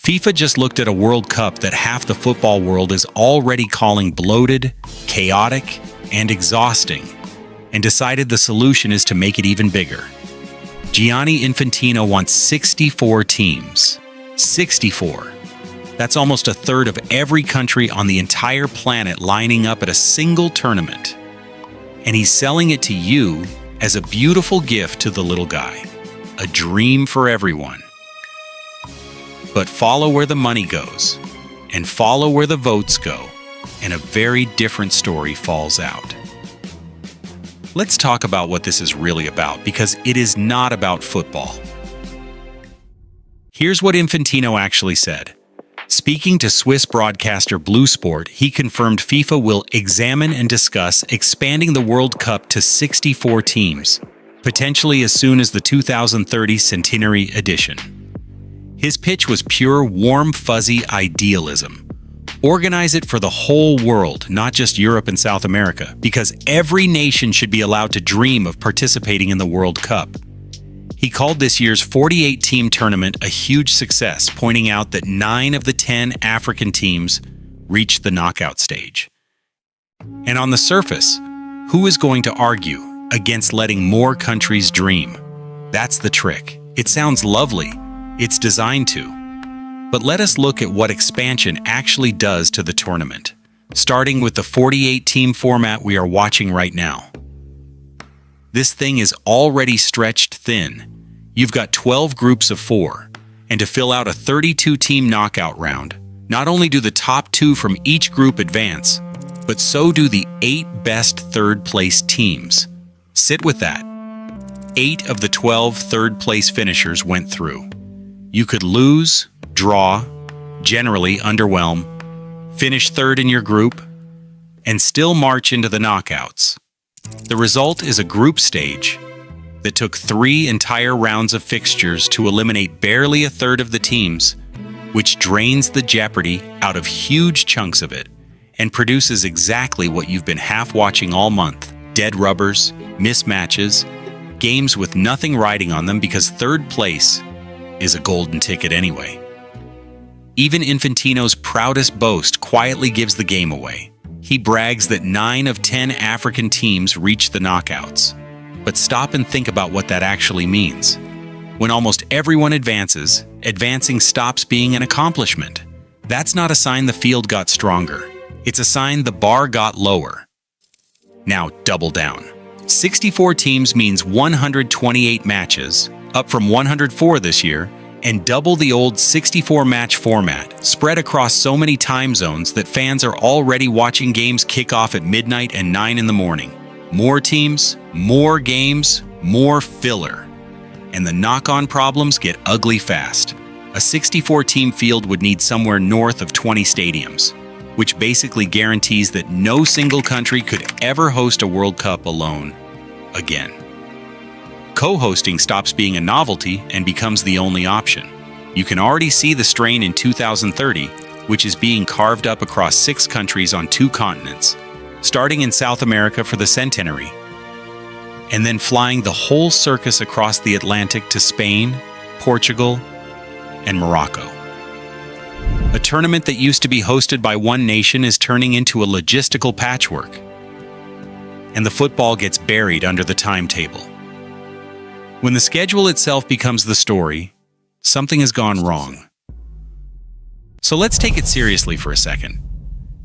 FIFA just looked at a World Cup that half the football world is already calling bloated, chaotic, and exhausting, and decided the solution is to make it even bigger. Gianni Infantino wants 64 teams. 64. That's almost a third of every country on the entire planet lining up at a single tournament. And he's selling it to you as a beautiful gift to the little guy. A dream for everyone. But follow where the money goes, and follow where the votes go, and a very different story falls out. Let's talk about what this is really about, because it is not about football. Here's what Infantino actually said. Speaking to Swiss broadcaster Blue Sport, he confirmed FIFA will examine and discuss expanding the World Cup to 64 teams, potentially as soon as the 2030 centenary edition. His pitch was pure, warm, fuzzy idealism. Organize it for the whole world, not just Europe and South America, because every nation should be allowed to dream of participating in the World Cup. He called this year's 48-team tournament a huge success, pointing out that 9 of the 10 African teams reached the knockout stage. And on the surface, who is going to argue against letting more countries dream? That's the trick. It sounds lovely. It's designed to. But let us look at what expansion actually does to the tournament, starting with the 48-team format we are watching right now. This thing is already stretched thin. You've got 12 groups of 4, and to fill out a 32-team knockout round, not only do the top 2 from each group advance, but so do the 8 best third-place teams. Sit with that. 8 of the 12 third-place finishers went through. You could lose, draw, generally underwhelm, finish third in your group, and still march into the knockouts. The result is a group stage that took 3 entire rounds of fixtures to eliminate barely a third of the teams, which drains the jeopardy out of huge chunks of it and produces exactly what you've been half watching all month: dead rubbers, mismatches, games with nothing riding on them because third place is a golden ticket anyway. Even Infantino's proudest boast quietly gives the game away. He brags that 9 of 10 African teams reach the knockouts. But stop and think about what that actually means. When almost everyone advances, advancing stops being an accomplishment. That's not a sign the field got stronger. It's a sign the bar got lower. Now double down. 64 teams means 128 matches, up from 104 this year, and double the old 64-match format, spread across so many time zones that fans are already watching games kick off at midnight and 9 in the morning. More teams, more games, more filler. And the knock-on problems get ugly fast. A 64-team field would need somewhere north of 20 stadiums, which basically guarantees that no single country could ever host a World Cup alone again. Co-hosting stops being a novelty and becomes the only option. You can already see the strain in 2030, which is being carved up across 6 countries on 2 continents, starting in South America for the centenary, and then flying the whole circus across the Atlantic to Spain, Portugal, and Morocco. A tournament that used to be hosted by one nation is turning into a logistical patchwork, and the football gets buried under the timetable. When the schedule itself becomes the story, something has gone wrong. So let's take it seriously for a second,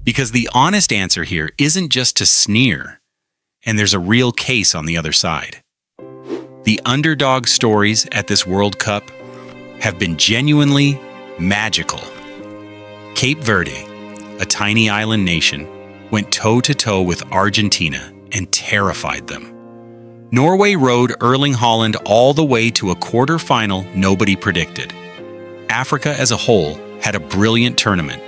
because the honest answer here isn't just to sneer, and there's a real case on the other side. The underdog stories at this World Cup have been genuinely magical. Cape Verde, a tiny island nation, went toe-to-toe with Argentina and terrified them. Norway rode Erling Haaland all the way to a quarter-final nobody predicted. Africa as a whole had a brilliant tournament.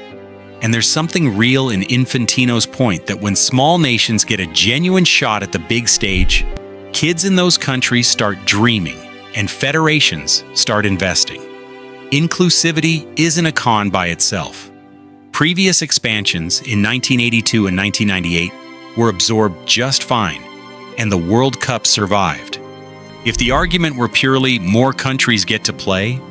And there's something real in Infantino's point that when small nations get a genuine shot at the big stage, kids in those countries start dreaming and federations start investing. Inclusivity isn't a con by itself. Previous expansions in 1982 and 1998 were absorbed just fine, and the World Cup survived. If the argument were purely more countries get to play,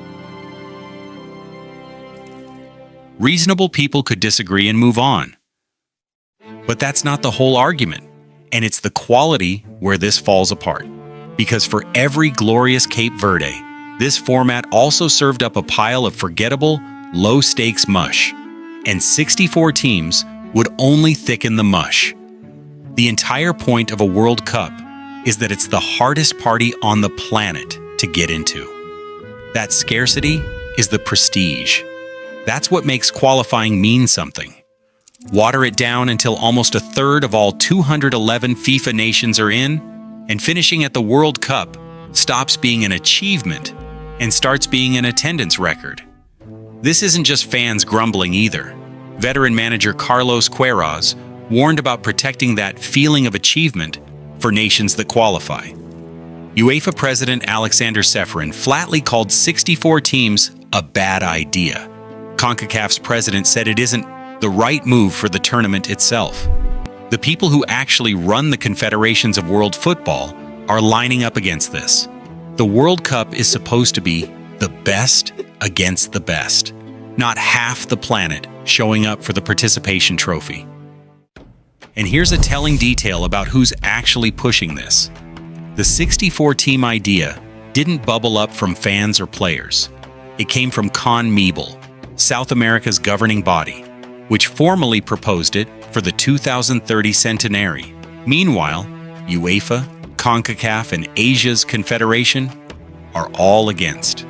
Reasonable people could disagree and move on. But that's not the whole argument, and it's the quality where this falls apart. Because for every glorious Cape Verde, this format also served up a pile of forgettable, low-stakes mush. And 64 teams would only thicken the mush. The entire point of a World Cup is that it's the hardest party on the planet to get into. That scarcity is the prestige. That's what makes qualifying mean something. Water it down until almost a third of all 211 FIFA nations are in, and finishing at the World Cup stops being an achievement and starts being an attendance record. This isn't just fans grumbling either. Veteran manager Carlos Queiroz warned about protecting that feeling of achievement for nations that qualify. UEFA President Alexander Ceferin flatly called 64 teams a bad idea. CONCACAF's president said it isn't the right move for the tournament itself. The people who actually run the confederations of world football are lining up against this. The World Cup is supposed to be the best against the best, not half the planet showing up for the participation trophy. And here's a telling detail about who's actually pushing this. The 64-team idea didn't bubble up from fans or players. It came from CONMEBOL, South America's governing body, which formally proposed it for the 2030 centenary. Meanwhile, UEFA, CONCACAF, and Asia's Confederation are all against.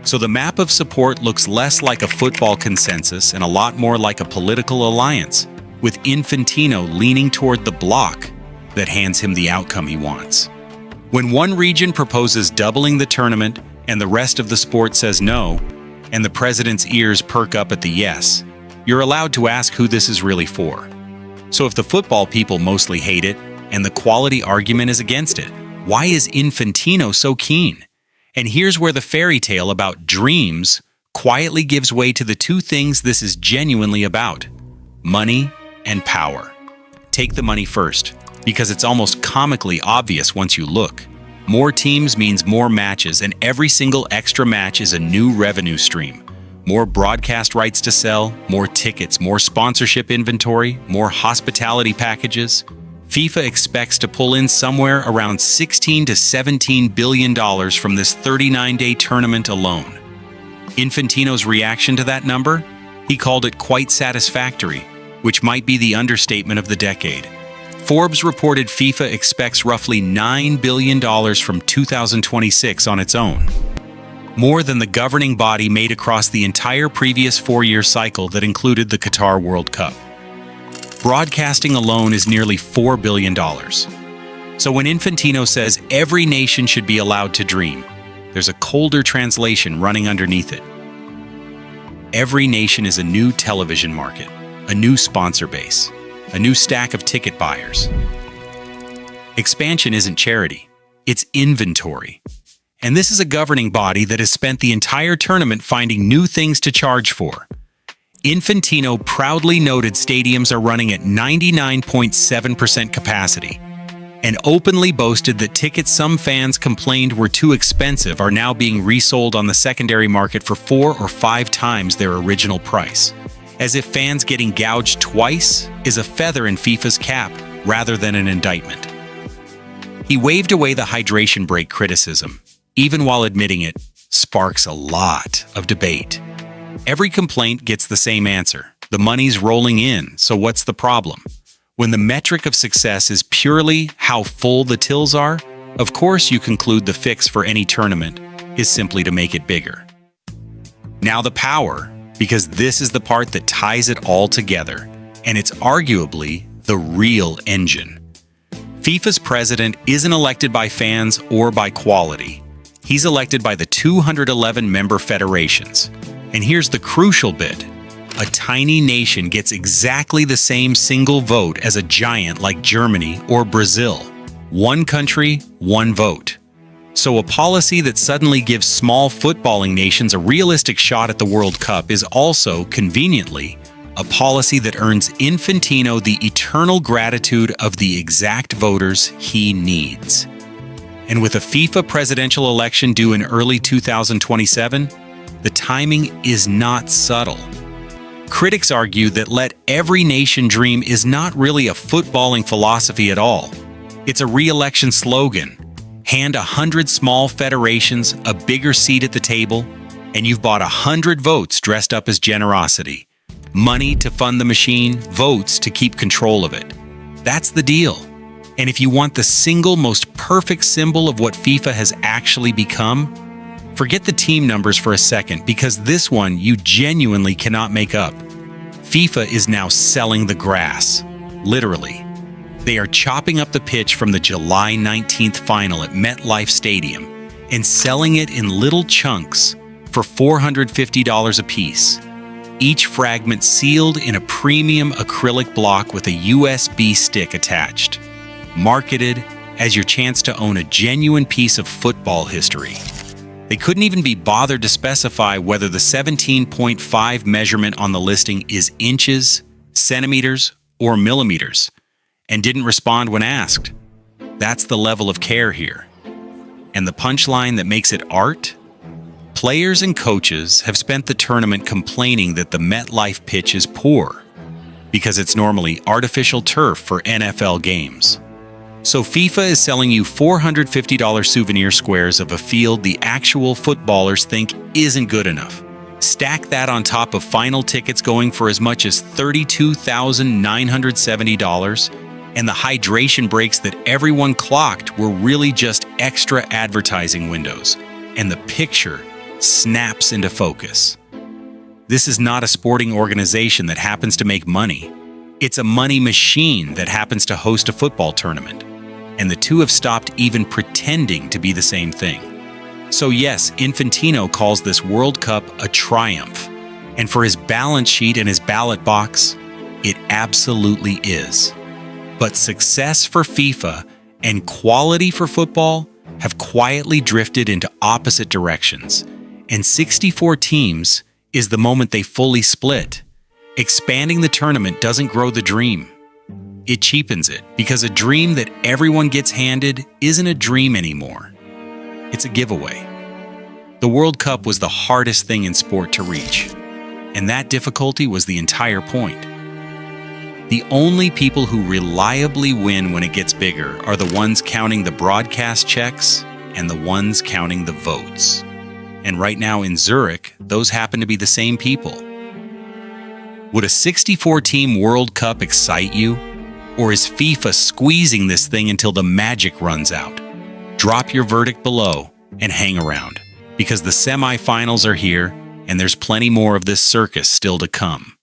So the map of support looks less like a football consensus and a lot more like a political alliance, with Infantino leaning toward the bloc that hands him the outcome he wants. When one region proposes doubling the tournament and the rest of the sport says no, and the president's ears perk up at the yes, you're allowed to ask who this is really for. So if the football people mostly hate it and the quality argument is against it, why is Infantino so keen? And here's where the fairy tale about dreams quietly gives way to the two things this is genuinely about: money and power. Take the money first, because it's almost comically obvious once you look. More teams means more matches, and every single extra match is a new revenue stream. More broadcast rights to sell, more tickets, more sponsorship inventory, more hospitality packages. FIFA expects to pull in somewhere around $16 to $17 billion from this 39-day tournament alone. Infantino's reaction to that number? He called it quite satisfactory, which might be the understatement of the decade. Forbes reported FIFA expects roughly $9 billion from 2026 on its own, more than the governing body made across the entire previous four-year cycle that included the Qatar World Cup. Broadcasting alone is nearly $4 billion. So when Infantino says every nation should be allowed to dream, there's a colder translation running underneath it. Every nation is a new television market, a new sponsor base, a new stack of ticket buyers. Expansion isn't charity, it's inventory. And this is a governing body that has spent the entire tournament finding new things to charge for. Infantino proudly noted stadiums are running at 99.7% capacity, and openly boasted that tickets some fans complained were too expensive are now being resold on the secondary market for 4 or 5 times their original price. As if fans getting gouged twice is a feather in FIFA's cap rather than an indictment. He waved away the hydration break criticism, even while admitting it sparks a lot of debate. Every complaint gets the same answer. The money's rolling in, so what's the problem? When the metric of success is purely how full the tills are, of course you conclude the fix for any tournament is simply to make it bigger. Now the power, because this is the part that ties it all together, and it's arguably the real engine. FIFA's president isn't elected by fans or by quality. He's elected by the 211 member federations. And here's the crucial bit. A tiny nation gets exactly the same single vote as a giant like Germany or Brazil. One country, one vote. So a policy that suddenly gives small footballing nations a realistic shot at the World Cup is also, conveniently, a policy that earns Infantino the eternal gratitude of the exact voters he needs. And with a FIFA presidential election due in early 2027, the timing is not subtle. Critics argue that let every nation dream is not really a footballing philosophy at all. It's a re-election slogan. Hand 100 small federations a bigger seat at the table, and you've bought 100 votes dressed up as generosity. Money to fund the machine, votes to keep control of it. That's the deal. And if you want the single most perfect symbol of what FIFA has actually become, forget the team numbers for a second, because this one you genuinely cannot make up. FIFA is now selling the grass. Literally. They are chopping up the pitch from the July 19th final at MetLife Stadium and selling it in little chunks for $450 apiece. Each fragment sealed in a premium acrylic block with a USB stick attached. Marketed as your chance to own a genuine piece of football history. They couldn't even be bothered to specify whether the 17.5 measurement on the listing is inches, centimeters, or millimeters, and didn't respond when asked. That's the level of care here. And the punchline that makes it art? Players and coaches have spent the tournament complaining that the MetLife pitch is poor, because it's normally artificial turf for NFL games. So FIFA is selling you $450 souvenir squares of a field the actual footballers think isn't good enough. Stack that on top of final tickets going for as much as $32,970, and the hydration breaks that everyone clocked were really just extra advertising windows, and the picture snaps into focus. This is not a sporting organization that happens to make money. It's a money machine that happens to host a football tournament. And the two have stopped even pretending to be the same thing. So yes, Infantino calls this World Cup a triumph. And for his balance sheet and his ballot box, it absolutely is. But success for FIFA and quality for football have quietly drifted into opposite directions. And 64 teams is the moment they fully split. Expanding the tournament doesn't grow the dream. It cheapens it, because a dream that everyone gets handed isn't a dream anymore. It's a giveaway. The World Cup was the hardest thing in sport to reach, and that difficulty was the entire point. The only people who reliably win when it gets bigger are the ones counting the broadcast checks and the ones counting the votes. And right now in Zurich, those happen to be the same people. Would a 64-team World Cup excite you? Or is FIFA squeezing this thing until the magic runs out? Drop your verdict below and hang around, because the semifinals are here and there's plenty more of this circus still to come.